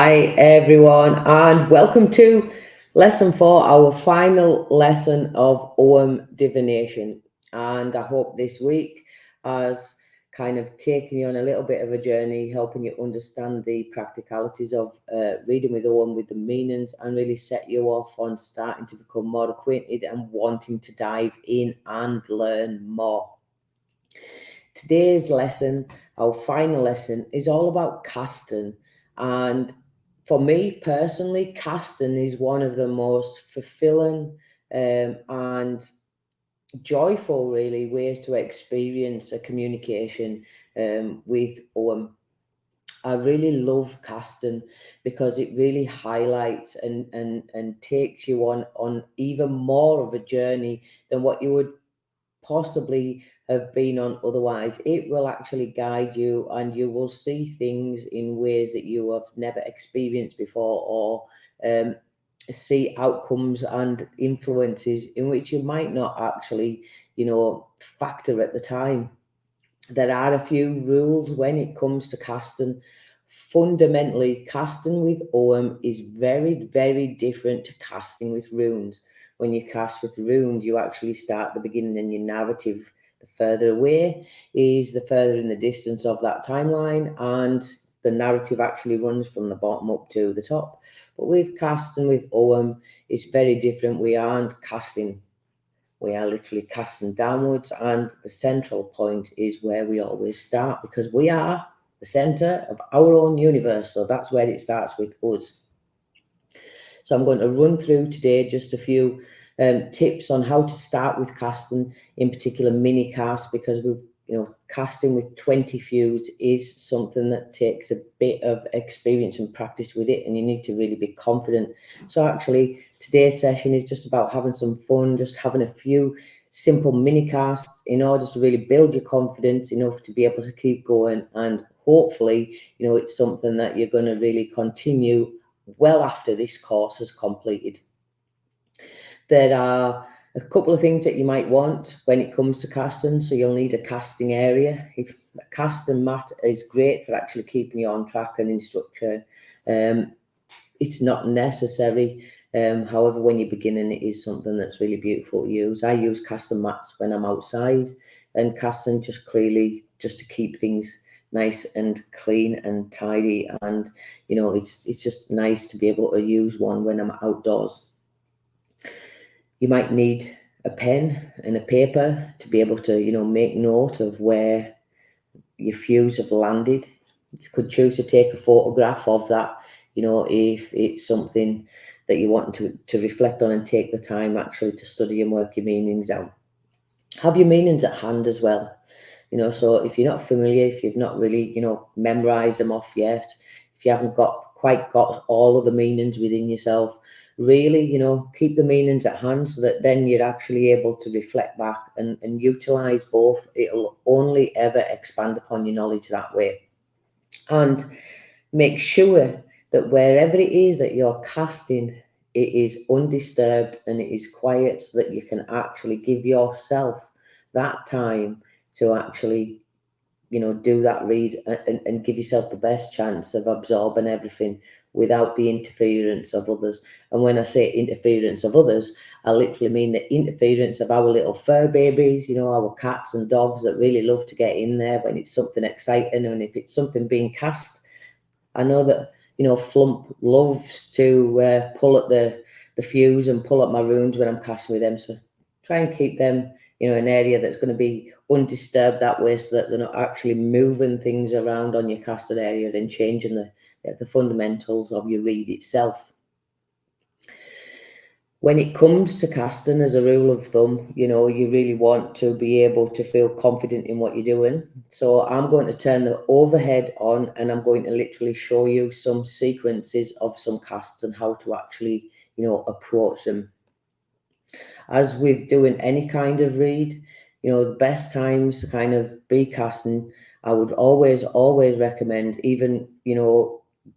Hi everyone, and welcome to lesson 4, our final lesson of Ogham Divination. And I hope this week has kind of taken you on a little bit of a journey, helping you understand the practicalities of reading with Ogham, with the meanings, and really set you off on starting to become more acquainted and wanting to dive in and learn more. Today's lesson, our final lesson, is all about casting. And for me personally, casting is one of the most fulfilling and joyful, really, ways to experience a communication with Ogham. I really love casting because it really highlights and takes you on even more of a journey than what you would possibly have been on otherwise. It will actually guide you, and you will see things in ways that you have never experienced before, or see outcomes and influences in which you might not actually factor at the time. There are a few rules when it comes to casting. Fundamentally, casting with Ogham is very, very different to casting with runes. When you cast with runes, you actually start at the beginning, and your narrative, the further away is the further in the distance of that timeline, and the narrative actually runs from the bottom up to the top. But with casting with Ogham, it's very different. We aren't casting, we are literally casting downwards, and the central point is where we always start, because we are the center of our own universe. So that's where it starts with us. So I'm going to run through today just a few tips on how to start with casting, in particular mini cast, because casting with 20 feuds is something that takes a bit of experience and practice with it, and you need to really be confident. So actually today's session is just about having some fun, just having a few simple mini casts in order to really build your confidence enough to be able to keep going, and hopefully it's something that you're going to really continue well after this course is completed. There are a couple of things that you might want when it comes to casting. So you'll need a casting area. If a casting mat is great for actually keeping you on track and in structure, it's not necessary. However, when you're beginning, it is something that's really beautiful to use. I use casting mats when I'm outside, and casting just to keep things nice and clean and tidy. And it's just nice to be able to use one when I'm outdoors. You might need a pen and a paper to be able to make note of where your fuse have landed. You could choose to take a photograph of that, if it's something that you want to reflect on and take the time actually to study and work your meanings out. Have your meanings at hand as well. So if you're not familiar, if you've not really, memorized them off yet, if you haven't quite got all of the meanings within yourself, really, keep the meanings at hand, so that then you're actually able to reflect back and utilize both. It'll only ever expand upon your knowledge that way. And make sure that wherever it is that you're casting, it is undisturbed and it is quiet, so that you can actually give yourself that time to actually do that read and give yourself the best chance of absorbing everything without the interference of others. And when I say interference of others, I literally mean the interference of our little fur babies, our cats and dogs that really love to get in there when it's something exciting. And if it's something being cast, I know that, Flump loves to pull at the fuse and pull at my runes when I'm casting with them. So try and keep them, an area that's going to be undisturbed that way, so that they're not actually moving things around on your casted area and changing the fundamentals of your read itself. When it comes to casting, as a rule of thumb, you really want to be able to feel confident in what you're doing. So I'm going to turn the overhead on, and I'm going to literally show you some sequences of some casts and how to actually, approach them. As with doing any kind of read, the best times to kind of be casting, I would always recommend, even,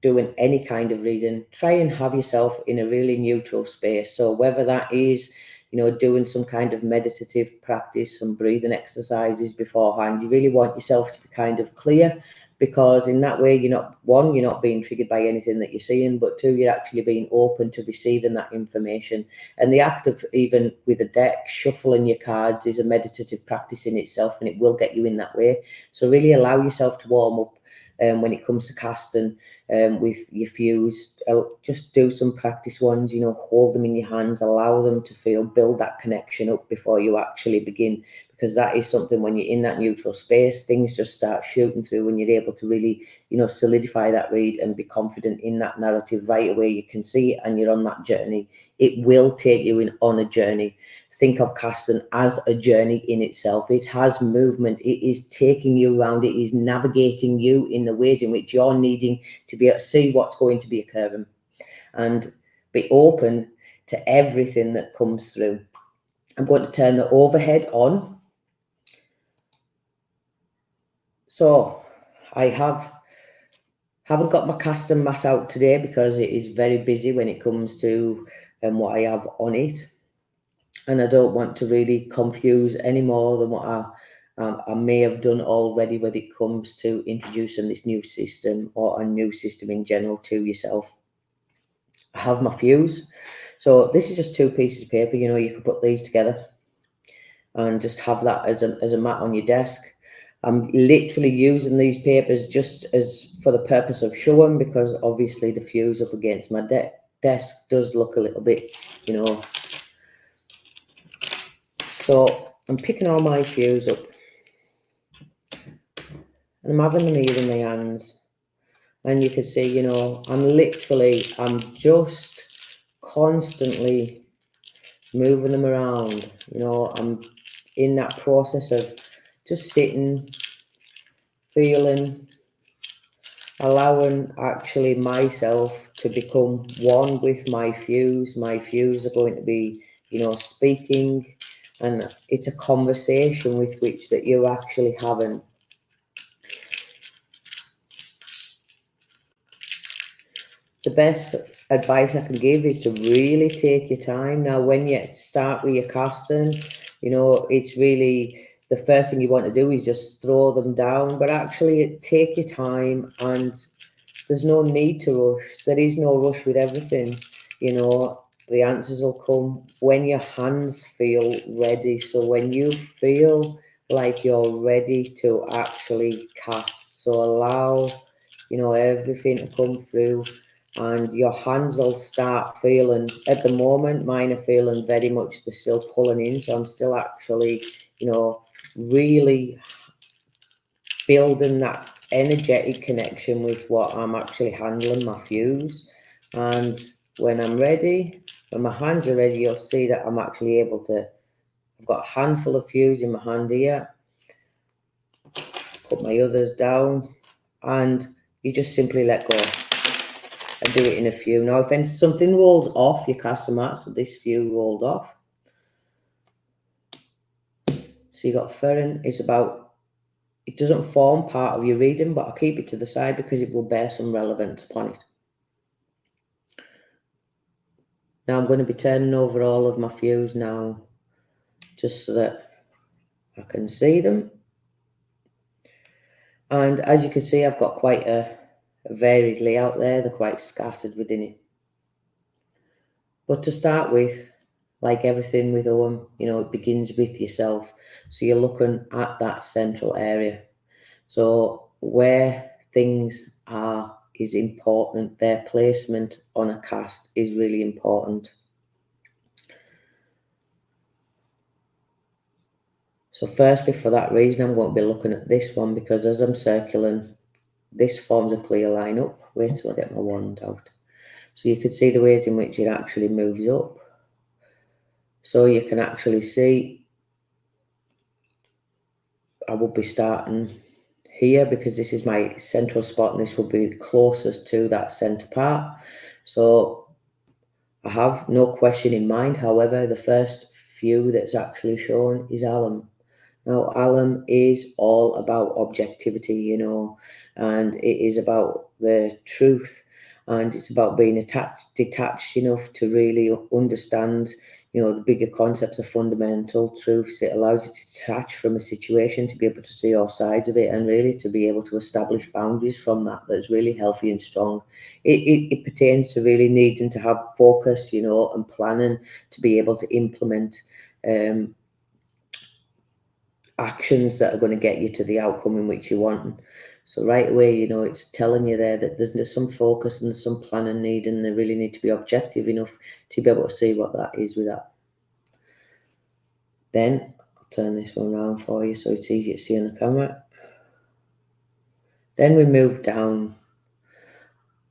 doing any kind of reading, try and have yourself in a really neutral space. So whether that is, doing some kind of meditative practice, some breathing exercises beforehand, you really want yourself to be kind of clear, because in that way you're not being triggered by anything that you're seeing, but two, you're actually being open to receiving that information. And the act of, even with a deck, shuffling your cards is a meditative practice in itself, and it will get you in that way. So really allow yourself to warm up when it comes to casting with your fuse. Just do some practice ones, hold them in your hands, allow them to feel, build that connection up before you actually begin, because that is something, when you're in that neutral space, things just start shooting through. When you're able to really, solidify that read and be confident in that narrative right away, you can see it and you're on that journey. It will take you on a journey. Think of casting as a journey in itself. It has movement. It is taking you around. It is navigating you in the ways in which you're needing to be able to see what's going to be occurring and be open to everything that comes through. I'm going to turn the overhead on. So I haven't got my casting mat out today because it is very busy when it comes to what I have on it. And I don't want to really confuse any more than what I may have done already when it comes to introducing this new system, or a new system in general, to yourself. I have my fuse. So this is just 2 pieces of paper. You can put these together and just have that as a mat on your desk. I'm literally using these papers just as for the purpose of showing, because obviously the fuse up against my desk does look a little bit, So I'm picking all my fuse up, and I'm having them here in my hands. And you can see, I'm just constantly moving them around. I'm in that process of just sitting, feeling, allowing actually myself to become one with my fuse. My fuse are going to be, speaking, and it's a conversation with which that you're actually having. The best advice I can give is to really take your time. Now, when you start with your casting, it's really, the first thing you want to do is just throw them down, but actually take your time, and there's no need to rush. There is no rush with everything. The answers will come when your hands feel ready. So when you feel like you're ready to actually cast, so allow, everything to come through, and your hands will start feeling, at the moment, mine are feeling very much, they're still pulling in. So I'm still actually, really building that energetic connection with what I'm actually handling, my fuse. And when I'm ready, when my hands are ready, you'll see that I'm actually able to, I've got a handful of fuse in my hand here, put my others down, and you just simply let go and do it in a few. Now, if something rolls off your casting mat, so this few rolled off, so you got ferrin, it's about, it doesn't form part of your reading, but I'll keep it to the side because it will bear some relevance upon it. Now I'm going to be turning over all of my fuse now, just so that I can see them. And as you can see, I've got quite a varied layout there. They're quite scattered within it. But to start with, like everything with Ogham, it begins with yourself. So you're looking at that central area. So where things are is important. Their placement on a cast is really important. So firstly, for that reason, I'm going to be looking at this one, because as I'm circling, this forms a clear line up. Wait till I get my wand out. So you can see the ways in which it actually moves up. So you can actually see, I will be starting here because this is my central spot, and this will be closest to that center part. So I have no question in mind. However, the first few that's actually shown is alum. Now, alum is all about objectivity, and it is about the truth. and it's about being detached enough to really understand, the bigger concepts of fundamental truths. It allows you to detach from a situation, to be able to see all sides of it, and really to be able to establish boundaries from that that's really healthy and strong. It pertains to really needing to have focus, and planning to be able to implement actions that are going to get you to the outcome in which you want. So right away, it's telling you there that there's some focus and some planning need, and they really need to be objective enough to be able to see what that is with that. Then I'll turn this one around for you so it's easier to see on the camera. Then we move down,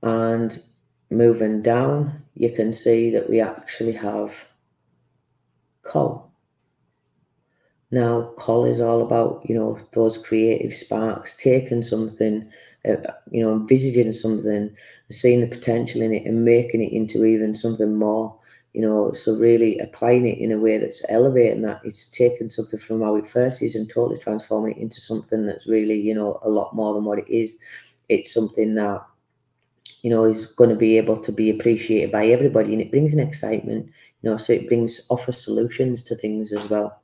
and moving down, you can see that we actually have call. Now, call is all about, those creative sparks, taking something, envisaging something, seeing the potential in it and making it into even something more, so really applying it in a way that's elevating that. It's taking something from how it first is and totally transforming it into something that's really, a lot more than what it is. It's something that, is going to be able to be appreciated by everybody, and it brings an excitement, so it offers solutions to things as well.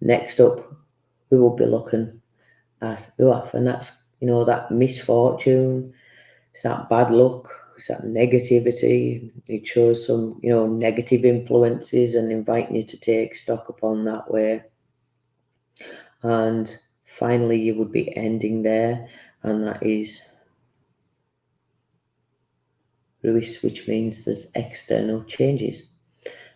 Next up, we will be looking at Uaf, and that's, that misfortune, it's that bad luck, it's that negativity. It shows some, negative influences and inviting you to take stock upon that way. And finally, you would be ending there, and that is Ruiz, which means there's external changes.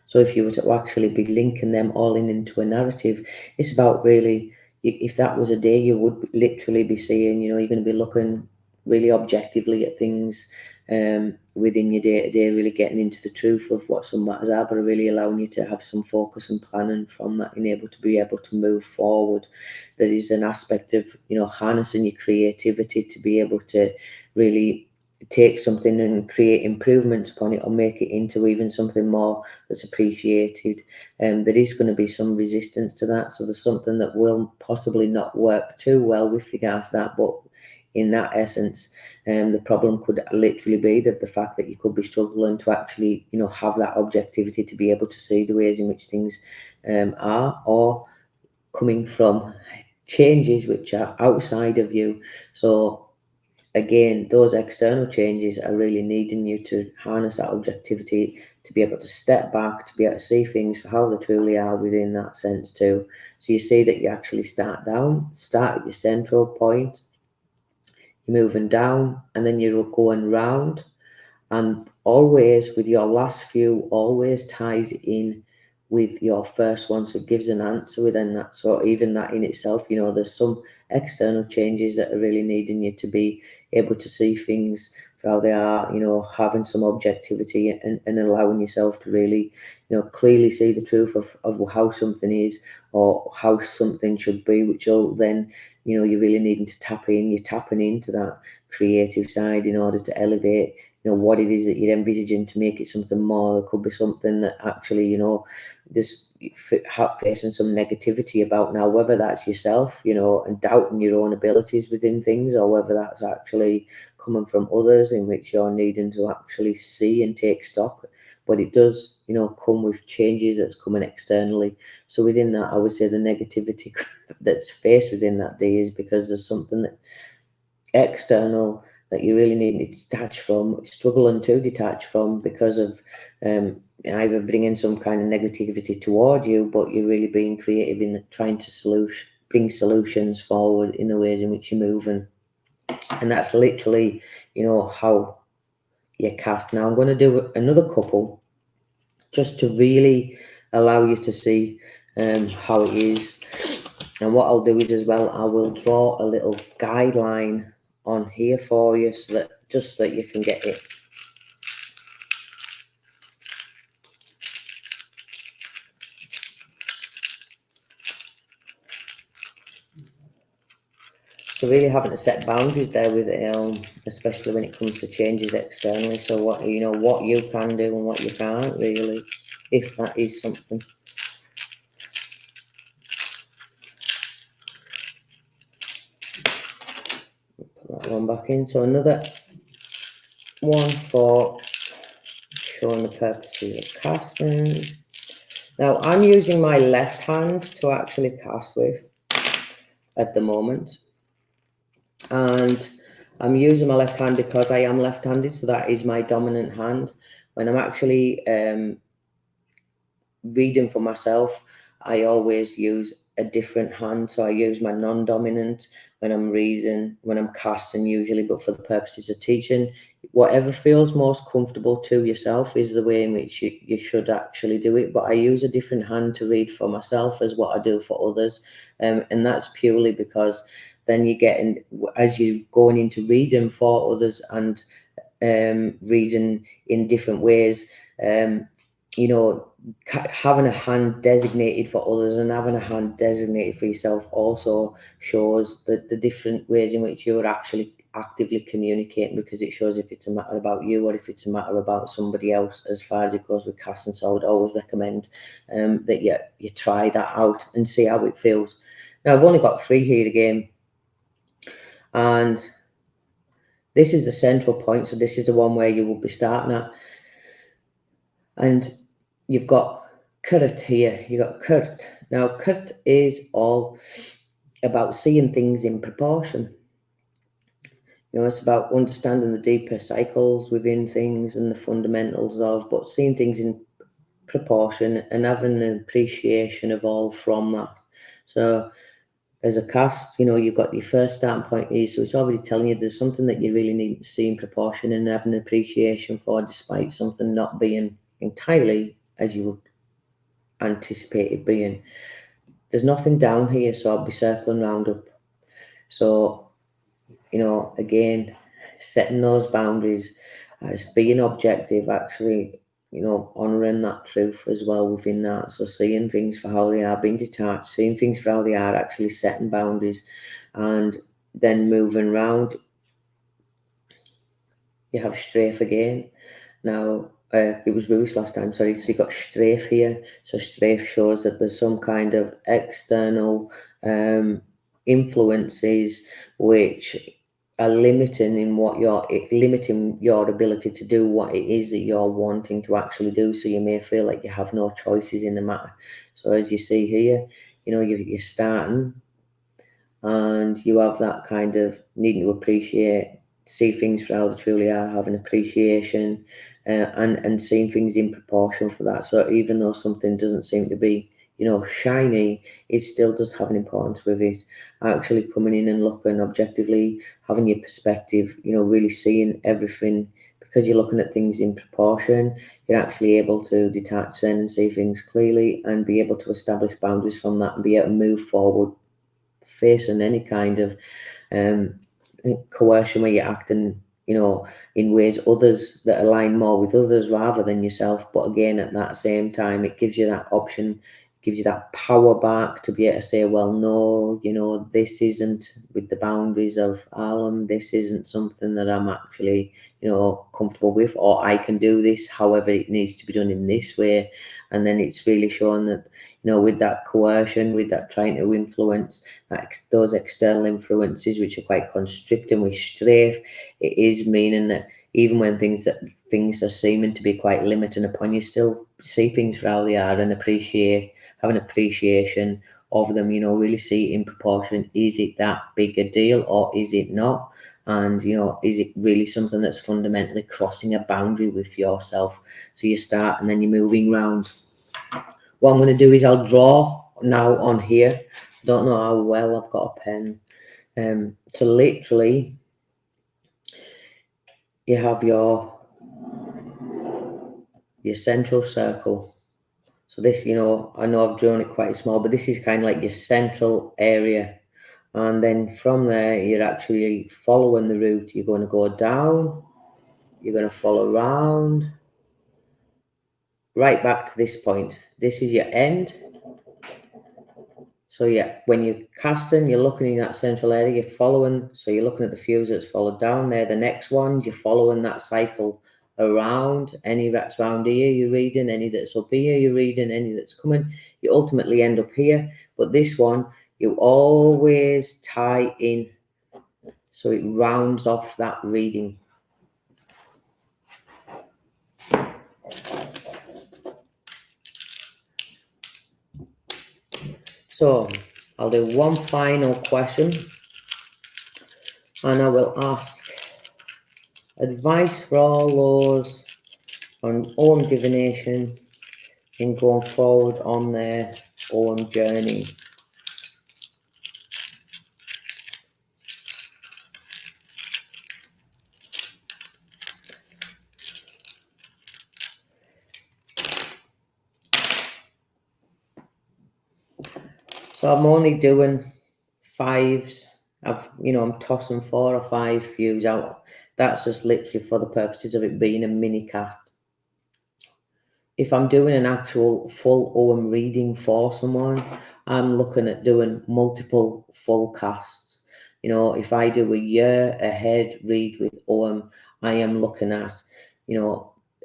So if you were to actually be linking them all into a narrative, it's about really, if that was a day, you would literally be seeing, you're going to be looking really objectively at things within your day-to-day, really getting into the truth of what some matters are, but really allowing you to have some focus and planning from that, and able to move forward. There is an aspect of, harnessing your creativity to be able to really take something and create improvements upon it, or make it into even something more that's appreciated. There is going to be some resistance to that, so there's something that will possibly not work too well with regards to that. But in that essence, the problem could literally be that the fact that you could be struggling to actually, have that objectivity to be able to see the ways in which things are, or coming from changes which are outside of you. So again, those external changes are really needing you to harness that objectivity, to be able to step back, to be able to see things for how they truly are within that sense too. So you see that you actually start at your central point, you're moving down, and then you're going round, and always with your last few always ties in with your first one, so it gives an answer within that. So even that in itself, there's some external changes that are really needing you to be able to see things for how they are, having some objectivity, and allowing yourself to really, clearly see the truth of how something is, or how something should be, which will then, you're really needing to you're tapping into that creative side in order to elevate, what it is that you're envisaging, to make it something more. There could be something that actually, there's facing some negativity about now, whether that's yourself, and doubting your own abilities within things, or whether that's actually coming from others in which you're needing to actually see and take stock. But it does, come with changes that's coming externally. So within that, I would say the negativity that's faced within that day is because there's something that external that you really need to detach from, struggling to detach from, because of either bringing some kind of negativity toward you, but you're really being creative in trying to bring solutions forward in the ways in which you're moving. And that's literally, how you cast. Now I'm going to do another couple just to really allow you to see how it is. And what I'll do is, as well, I will draw a little guideline on here for you, so that just that you can get it. So really having to set boundaries there with it, especially when it comes to changes externally. So what you can do and what you can't, really, if that is something. Put that one back in. So another one for showing the purposes of casting. Now I'm using my left hand to actually cast with at the moment, and I'm using my left hand because I am left-handed, so that is my dominant hand. When I'm actually reading for myself, I always use a different hand. So I use my non-dominant when I'm reading, when I'm casting usually, but for the purposes of teaching, whatever feels most comfortable to yourself is the way in which you should actually do it. But I use a different hand to read for myself as what I do for others. And that's purely because then you get in, as you're going into reading for others and reading in different ways, you know, having a hand designated for others and having a hand designated for yourself also shows the different ways in which you're actually actively communicating, because it shows if it's a matter about you or if it's a matter about somebody else as far as it goes with casting. So I would always recommend that you try that out and see how it feels. Now I've only got 3 here again, and this is the central point, so this is the one where you will be starting at. And you've got Kurt here. You got Kurt. Now, Kurt is all about seeing things in proportion. You know, it's about understanding the deeper cycles within things and the fundamentals of, but seeing things in proportion and having an appreciation of all from that. So, as a cast, you know, you've got your first starting point here, so it's already telling you there's something that you really need to see in proportion and have an appreciation for, despite something not being entirely as you would anticipate it being. There's nothing down here, so I'll be circling round up. So, you know, again, setting those boundaries as being objective, actually, you know, honouring that truth as well within that. So seeing things for how they are, being detached, seeing things for how they are, actually setting boundaries, and then moving round. You have strafe again. Now, it was Lewis last time, sorry. So you got strafe here. So strafe shows that there's some kind of external influences which are limiting your ability to do what it is that you're wanting to actually do. So you may feel like you have no choices in the matter. So as you see here, you know, you're starting, and you have that kind of needing to appreciate, see things for how they truly are, have an appreciation, and seeing things in proportion for that. So even though something doesn't seem to be, you know, shiny, it still does have an importance with it. Actually coming in and looking objectively, having your perspective, you know, really seeing everything, because you're looking at things in proportion, you're actually able to detach then and see things clearly and be able to establish boundaries from that and be able to move forward, facing any kind of coercion where you're acting, you know, in ways others that align more with others rather than yourself. But again, at that same time, it gives you that option, gives you that power back to be able to say, well, no, you know, this isn't with the boundaries of Alan, this isn't something that I'm actually, you know, comfortable with, or I can do this, however it needs to be done in this way. And then it's really showing that, you know, with that coercion, with that trying to influence, those external influences which are quite constricting with strafe, it is meaning that even when things are seeming to be quite limiting upon you, still see things for how they are and have an appreciation of them, you know, really see it in proportion. Is it that big a deal or is it not? And, you know, is it really something that's fundamentally crossing a boundary with yourself? So you start and then you're moving around. What I'm going to do is I'll draw now on here. Don't know how well I've got a pen. So literally, you have your central circle. So this, you know, I know I've drawn it quite small, but this is kind of like your central area. And then from there, you're actually following the route. You're going to go down. You're going to follow around. Right back to this point. This is your end. So yeah, when you're casting, you're looking in that central area, you're following, so you're looking at the fuse that's followed down there. The next ones, you're following that cycle around. Any that's around here, you're reading. Any that's up here, you're reading. Any that's coming, you ultimately end up here. But this one, you always tie in, so it rounds off that reading. So I'll do one final question, and I will ask advice for all those on Ogham Divination in going forward on their Ogham journey. So I'm only doing fives. I'm tossing 4 or 5 views out. That's just literally for the purposes of it being a mini cast. If I'm doing an actual full Ogham reading for someone, I'm looking at doing multiple full casts. If I do a year ahead read with Ogham, I am looking at,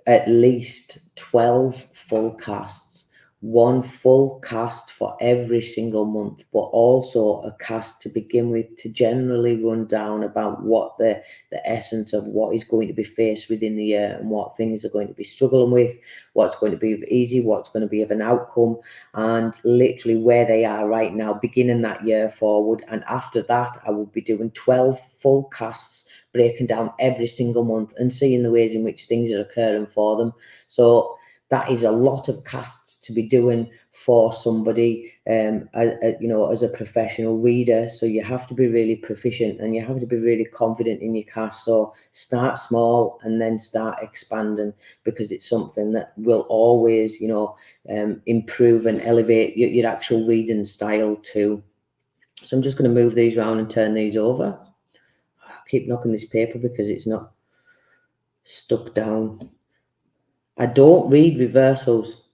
at least 12 full casts. One full cast for every single month, but also a cast to begin with to generally run down about what the essence of what is going to be faced within the year and what things are going to be struggling with, what's going to be easy, what's going to be of an outcome, and literally where they are right now, beginning that year forward. And after that, I will be doing 12 full casts, breaking down every single month and seeing the ways in which things are occurring for them. So that is a lot of casts to be doing for somebody, as a professional reader. So you have to be really proficient and you have to be really confident in your cast. So start small and then start expanding, because it's something that will always, improve and elevate your actual reading style too. So I'm just going to move these around and turn these over. I keep knocking this paper because it's not stuck down. I don't read reversals.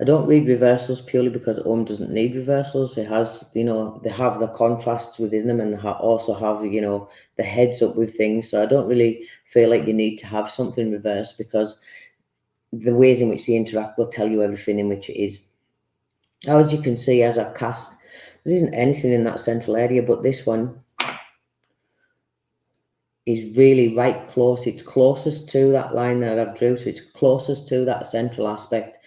I don't read reversals purely because Ogham doesn't need reversals. It has, they have the contrasts within them, and they also have, the heads up with things. So I don't really feel like you need to have something reversed, because the ways in which they interact will tell you everything in which it is. Now, as you can see, as I've cast, there isn't anything in that central area, but this one is really right close. It's closest to that line that I've drew, so it's closest to that central aspect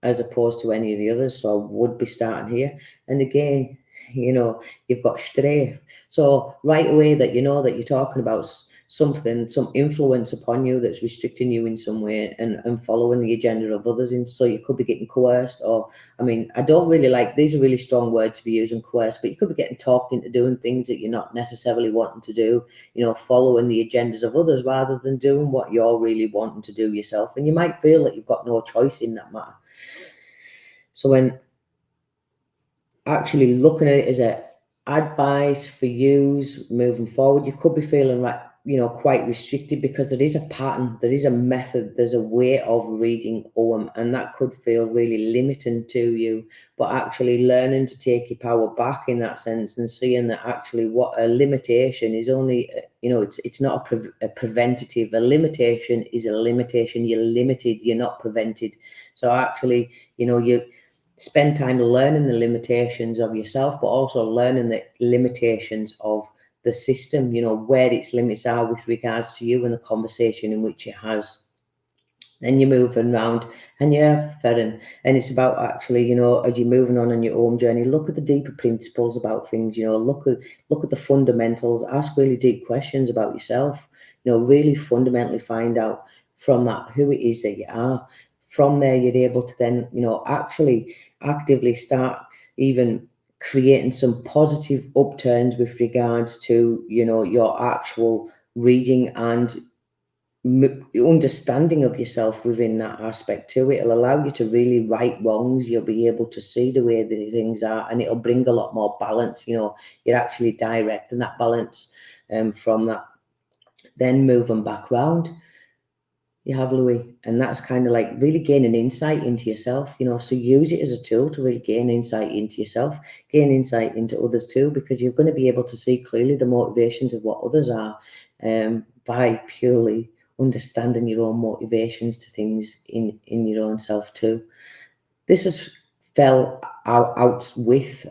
as opposed to any of the others. So I would be starting here. And again, you've got strafe. So right away that that you're talking about something, some influence upon you that's restricting you in some way and following the agenda of others. And so you could be getting coerced, or, I don't really like, these are really strong words to be using, coerced, but you could be getting talked into doing things that you're not necessarily wanting to do, following the agendas of others rather than doing what you're really wanting to do yourself. And you might feel that you've got no choice in that matter. So when actually looking at it as a advice for yous moving forward, you could be feeling like, quite restricted, because there is a pattern, there is a method, there's a way of reading Ogham, and that could feel really limiting to you. But actually learning to take your power back in that sense and seeing that actually what a limitation is only, it's not a preventative. A limitation is a limitation. You're limited, you're not prevented. So actually, you spend time learning the limitations of yourself, but also learning the limitations of the system, where its limits are with regards to you and the conversation in which it has. Then you're moving around and you're ferring. And it's about actually, as you're moving on in your own journey, look at the deeper principles about things, look at the fundamentals, ask really deep questions about yourself, really fundamentally find out from that who it is that you are. From there, you're able to then, actually actively start even creating some positive upturns with regards to, your actual reading and understanding of yourself within that aspect too. It'll allow you to really right wrongs. You'll be able to see the way that things are, and it'll bring a lot more balance. You're actually directing that balance from that. Then moving back round, you have Louis, and that's kind of like really gaining insight into yourself, so use it as a tool to really gain insight into yourself, gain insight into others too, because you're going to be able to see clearly the motivations of what others are by purely understanding your own motivations to things in your own self too. This has fell out with,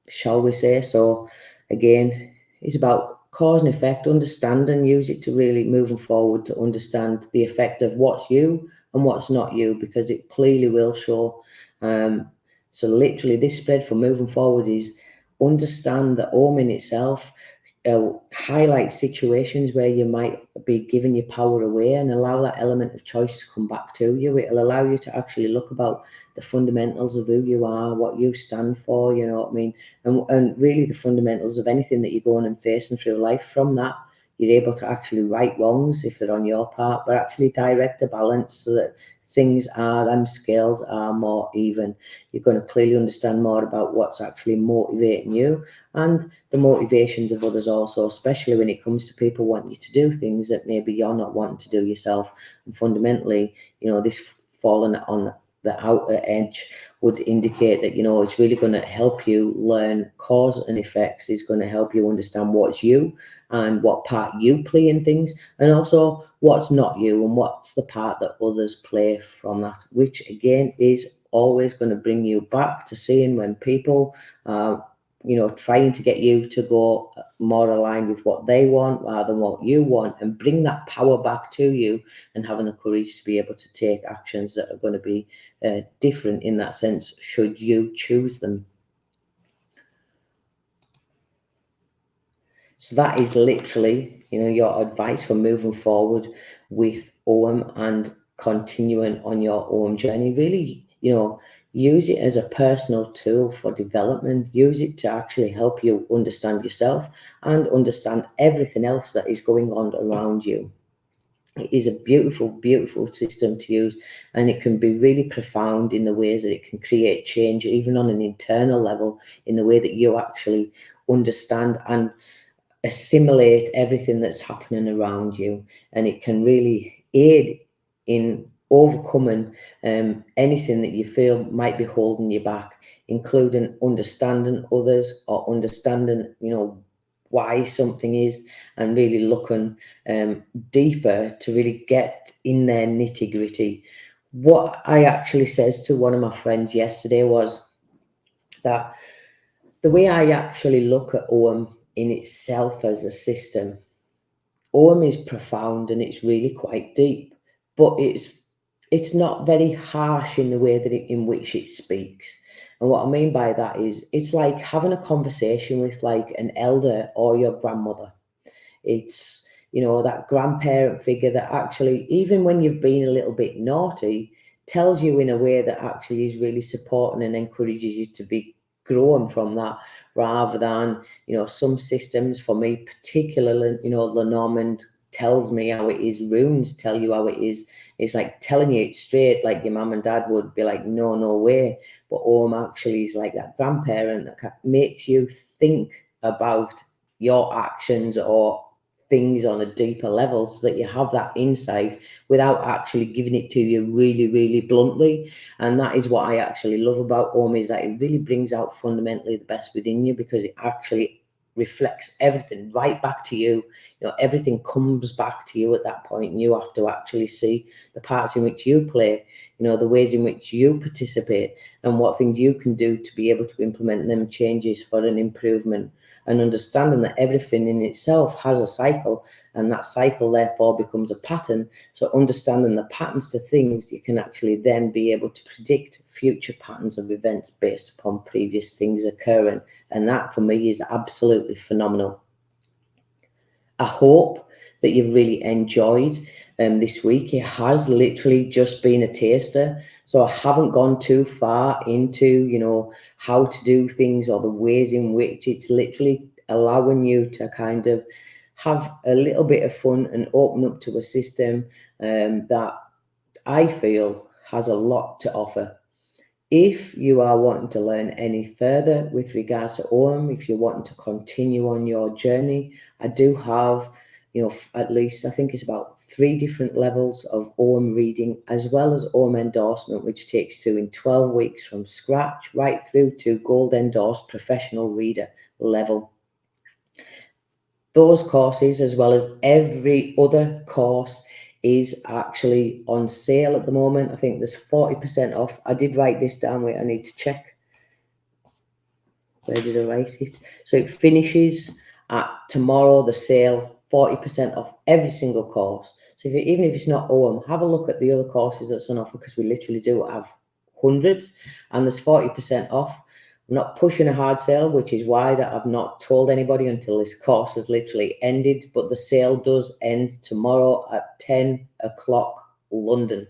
shall we say. So again, it's about cause and effect, understanding, use it to really moving forward to understand the effect of what's you and what's not you, because it clearly will show. So literally this spread for moving forward is understand that Ogham in itself highlight situations where you might be giving your power away and allow that element of choice to come back to you. It'll allow you to actually look about the fundamentals of who you are, what you stand for, you know what I mean? And really the fundamentals of anything that you're going and facing through life. From that, you're able to actually right wrongs if they're on your part, but actually direct a balance so that them scales are more even. You're going to clearly understand more about what's actually motivating you and the motivations of others also, especially when it comes to people wanting you to do things that maybe you're not wanting to do yourself. And fundamentally, you know, this falling on the outer edge would indicate that, you know, it's really going to help you learn cause and effects. It's going to help you understand what's you and what part you play in things, and also what's not you and what's the part that others play from that, which again is always going to bring you back to seeing when people you know, trying to get you to go more aligned with what they want rather than what you want, and bring that power back to you, and having the courage to be able to take actions that are going to be different in that sense, should you choose them. So that is literally, you know, your advice for moving forward with Ogham and continuing on your Ogham journey. Really, you know, use it as a personal tool for development. Use it to actually help you understand yourself and understand everything else that is going on around you. It is a beautiful, beautiful system to use, and it can be really profound in the ways that it can create change, even on an internal level, in the way that you actually understand and assimilate everything that's happening around you. And it can really aid in overcoming anything that you feel might be holding you back, including understanding others or understanding, you know, why something is, and really looking deeper to really get in their nitty gritty. What I actually says to one of my friends yesterday was that the way I actually look at Ogham in itself as a system, Ogham is profound and it's really quite deep, but it's not very harsh in the way that in which it speaks. And what I mean by that is it's like having a conversation with like an elder or your grandmother. It's, you know, that grandparent figure that actually, even when you've been a little bit naughty, tells you in a way that actually is really supporting and encourages you to be growing from that, rather than, you know, some systems, for me particularly, you know, Lenormand tells me how it is, runes tell you how it is. It's like telling you it straight, like your mum and dad would be like, no, no way. But Ogham actually is like that grandparent that makes you think about your actions or things on a deeper level, so that you have that insight without actually giving it to you really, really bluntly. And that is what I actually love about Ogham, is that it really brings out fundamentally the best within you, because it actually reflects everything right back to you. You know, everything comes back to you at that point, and you have to actually see the parts in which you play, you know, the ways in which you participate, and what things you can do to be able to implement them changes for an improvement. And understanding that everything in itself has a cycle, and that cycle therefore becomes a pattern. So understanding the patterns to things, you can actually then be able to predict future patterns of events based upon previous things occurring. And that for me is absolutely phenomenal. I hope that you've really enjoyed this week. It has literally just been a taster, so I haven't gone too far into, you know, how to do things or the ways in which. It's literally allowing you to kind of have a little bit of fun and open up to a system that I feel has a lot to offer. If you are wanting to learn any further with regards to Ogham, if you're wanting to continue on your journey, I do have, you know, at least I think it's about 3 different levels of Ogham reading, as well as Ogham endorsement, which takes you in 12 weeks from scratch right through to gold endorsed professional reader level. Those courses, as well as every other course, is actually on sale at the moment. I think there's 40% off. I did write this down. Wait, I need to check. Where did I write it? So it finishes at tomorrow, the sale, 40% off every single course. So even if it's not Ogham, have a look at the other courses that's on offer, because we literally do have hundreds, and there's 40% off. I'm not pushing a hard sale, which is why that I've not told anybody until this course has literally ended, but the sale does end tomorrow at 10 o'clock London.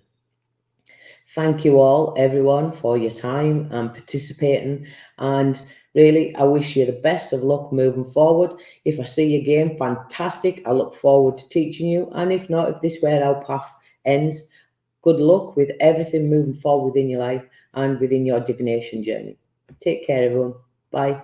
Thank you all, everyone, for your time and participating. And really, I wish you the best of luck moving forward. If I see you again, fantastic. I look forward to teaching you. And if not, if this is where our path ends, good luck with everything moving forward within your life and within your divination journey. Take care, everyone. Bye.